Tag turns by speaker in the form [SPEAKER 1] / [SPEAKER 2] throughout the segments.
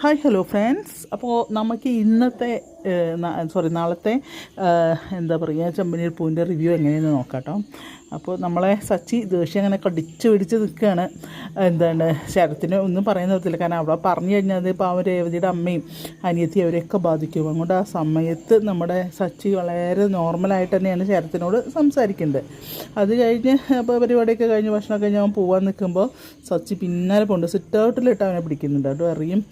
[SPEAKER 1] Hi hello friends. അപ്പോൾ നമുക്ക് ഇന്നത്തെ നാളത്തെ എന്താ പറയുക ചെമ്പനീർ പൂവിൻ്റെ റിവ്യൂ എങ്ങനെയെന്ന് നോക്കാം കേട്ടോ. അപ്പോൾ നമ്മളെ സച്ചി ദേഷ്യം അങ്ങനെ കടിച്ച് പിടിച്ച് നിൽക്കുകയാണ്. ശരത്തിന് ഒന്നും പറയാൻ നിർത്തില്ല, കാരണം അവിടെ പറഞ്ഞു കഴിഞ്ഞാൽ ഇപ്പോൾ അവർ രേവതിയുടെ അമ്മയും അനിയത്തി അവരെയൊക്കെ ബാധിക്കും. അതുകൊണ്ട് ആ സമയത്ത് നമ്മുടെ സച്ചി വളരെ നോർമലായിട്ട് തന്നെയാണ് ശരത്തിനോട് സംസാരിക്കുന്നത്. അത് കഴിഞ്ഞ് അപ്പോൾ പരിപാടിയൊക്കെ കഴിഞ്ഞ് ഭക്ഷണമൊക്കെ കഴിഞ്ഞ് അവൻ പോകാൻ നിൽക്കുമ്പോൾ സച്ചി പിന്നാലെ കൊണ്ട് സിറ്റ് ഔട്ടിലിട്ട് അവനെ പിടിക്കുന്നുണ്ട്. അതും അറിയും,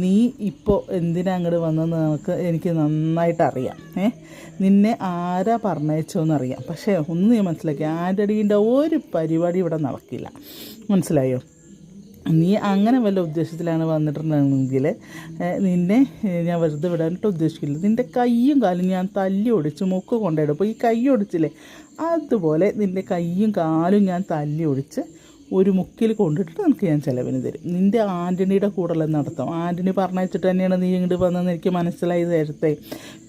[SPEAKER 1] നീ ഇപ്പോൾ എന്തിനാ അങ്ങോട്ട് വന്നതെന്ന് എനിക്ക് നന്നായിട്ട് അറിയാം. നിന്നെ ആരാ പറഞ്ഞയച്ചോന്നറിയാം. പക്ഷേ ഒന്ന് നീ മനസ്സിലാക്കി, ആൻ്റണീൻ്റെ ഒരു പരിപാടി ഇവിടെ നടക്കില്ല, മനസ്സിലായോ? നീ അങ്ങനെ വല്ല ഉദ്ദേശത്തിലാണ് വന്നിട്ടുണ്ടെങ്കിൽ നിന്നെ ഞാൻ വെറുതെ വിടാനായിട്ട് ഉദ്ദേശിക്കില്ല. നിൻ്റെ കയ്യും കാലും ഞാൻ തല്ലി ഒടിച്ച് മൂക്ക് കൊണ്ടിടും. അപ്പോൾ ഈ കൈ ഒടിച്ചില്ലേ, അതുപോലെ നിൻ്റെ കയ്യും കാലും ഞാൻ തല്ലി ഒടിച്ച് ഒരു മുക്കിൽ കൊണ്ടിട്ട് നിനക്ക് ഞാൻ ചിലവിന് തരും. നിൻ്റെ ആൻ്റണിയുടെ കൂടെയുള്ള നടത്തം ആൻ്റണി പറഞ്ഞയച്ചിട്ട് തന്നെയാണ് നീ ഇങ്ങോട്ട് വന്നതെന്ന് എനിക്ക് മനസ്സിലായി നേരത്തെ.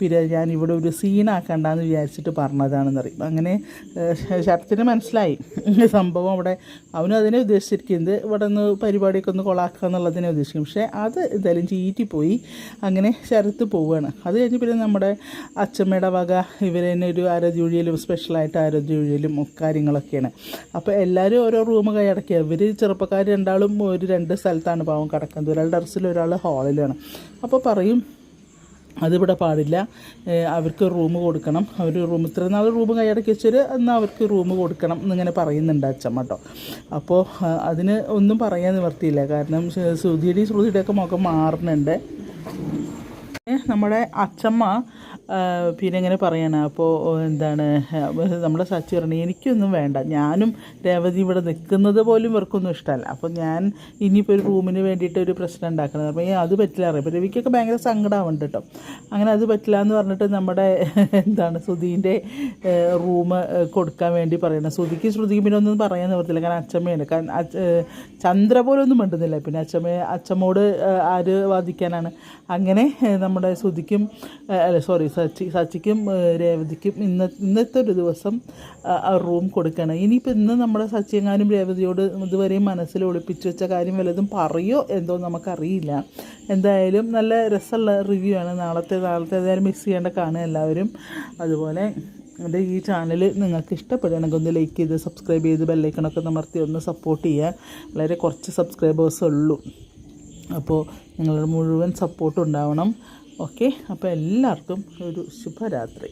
[SPEAKER 1] പിന്നെ ഞാൻ ഇവിടെ ഒരു സീനാക്കണ്ടെന്ന് വിചാരിച്ചിട്ട് പറഞ്ഞതാണെന്നറിയും. അങ്ങനെ ശരത്തിന് മനസ്സിലായി സംഭവം. അവിടെ അവനും അതിനെ ഉദ്ദേശിച്ചിരിക്കുന്നത് ഇവിടെ നിന്ന് പരിപാടിയൊക്കെ ഒന്ന് കൊളാക്കുക എന്നുള്ളതിനെ ഉദ്ദേശിക്കും. പക്ഷേ അത് എന്തായാലും ചീറ്റിപ്പോയി. അങ്ങനെ ശരത്ത് പോവുകയാണ്. അത് കഴിഞ്ഞ് പിന്നെ നമ്മുടെ അച്ചമ്മയുടെ വക ഇവർ തന്നെ ഒരു ആരോഗ്യവഴിയിലും സ്പെഷ്യലായിട്ട് ആരോഗ്യവഴിയിലും കാര്യങ്ങളൊക്കെയാണ്. അപ്പോൾ എല്ലാവരും ഓരോ റൂം കൈയടക്കുക. ഇവർ ചെറുപ്പക്കാർ രണ്ടാളും ഒരു 2 സ്ഥലത്താണ് പാവം കിടക്കുന്നത്. ഒരാൾ ടെറസിൽ, ഒരാൾ ഹാളിലാണ്. അപ്പോൾ പറയും അതിവിടെ പാടില്ല, അവർക്ക് റൂം കൊടുക്കണം. അവർ റൂം ഇത്ര നാൾ റൂം കൈയടക്കി വെച്ചൊരു എന്നാൽ അവർക്ക് റൂം കൊടുക്കണം എന്നിങ്ങനെ പറയുന്നുണ്ട് അച്ചമ്മ കേട്ടോ. അപ്പോൾ അതിന് ഒന്നും പറയാൻ നിവർത്തിയില്ല, കാരണം ശ്രുതിയുടെയൊക്കെ മുഖം മാറുന്നുണ്ട്. നമ്മുടെ അച്ചമ്മ പിന്നെ ഇങ്ങനെ പറയണം. അപ്പോൾ നമ്മുടെ സച്ചി പറഞ്ഞു, എനിക്കൊന്നും വേണ്ട, ഞാനും രേവതി ഇവിടെ നിൽക്കുന്നത് പോലും ഇവർക്കൊന്നും ഇഷ്ടമല്ല. അപ്പോൾ ഞാൻ ഇനിയിപ്പോൾ ഒരു റൂമിന് വേണ്ടിയിട്ട് ഒരു പ്രശ്നം ഉണ്ടാക്കണം. അപ്പോൾ അത് പറ്റില്ല അറിയാം. അപ്പോൾ രവിക്കൊക്കെ ഭയങ്കര സങ്കടമാവുന്നുണ്ട് കേട്ടോ. അങ്ങനെ അത് പറ്റില്ല എന്ന് പറഞ്ഞിട്ട് നമ്മുടെ ശ്രുതിൻ്റെ റൂം കൊടുക്കാൻ വേണ്ടി പറയണം. ശ്രുതിക്ക് പിന്നെ ഒന്നും പറയാൻ നിവർത്തില്ല, കാരണം അച്ചമ്മയാണ്. കാരണം ചന്ദ്ര പോലും ഒന്നും മിണ്ടുന്നില്ല. പിന്നെ അച്ചമ്മോട് ആര് വാദിക്കാനാണ്. അങ്ങനെ നമ്മുടെ ശ്രുതിക്കും സച്ചിക്കും രേവതിക്കും ഇന്നത്തെ ഒരു ദിവസം റൂം കൊടുക്കണം. ഇനിയിപ്പോൾ ഇന്ന് നമ്മുടെ സച്ചിയെങ്ങാനും രേവതിയോട് ഇതുവരെയും മനസ്സിൽ ഒളിപ്പിച്ച് വെച്ച കാര്യം വല്ലതും പറയോ എന്തോ നമുക്കറിയില്ല. എന്തായാലും നല്ല രസമുള്ള റിവ്യൂ ആണ്. നാളത്തെ ഏതായാലും മിസ് ചെയ്യേണ്ട കാണുക എല്ലാവരും. അതുപോലെ എൻ്റെ ഈ ചാനൽ നിങ്ങൾക്ക് ഇഷ്ടപ്പെടുകയാണെങ്കിൽ ഒന്ന് ലൈക്ക് ചെയ്ത് സബ്സ്ക്രൈബ് ചെയ്ത് ബെല്ലൈക്കണൊക്കെ അമർത്തി ഒന്ന് സപ്പോർട്ട് ചെയ്യുക. വളരെ കുറച്ച് സബ്സ്ക്രൈബേഴ്സേ ഉള്ളൂ. അപ്പോൾ നിങ്ങളുടെ മുഴുവൻ സപ്പോർട്ട് ഉണ്ടാവണം. ഓക്കെ, അപ്പോൾ എല്ലാവർക്കും ഒരു ശുഭരാത്രി.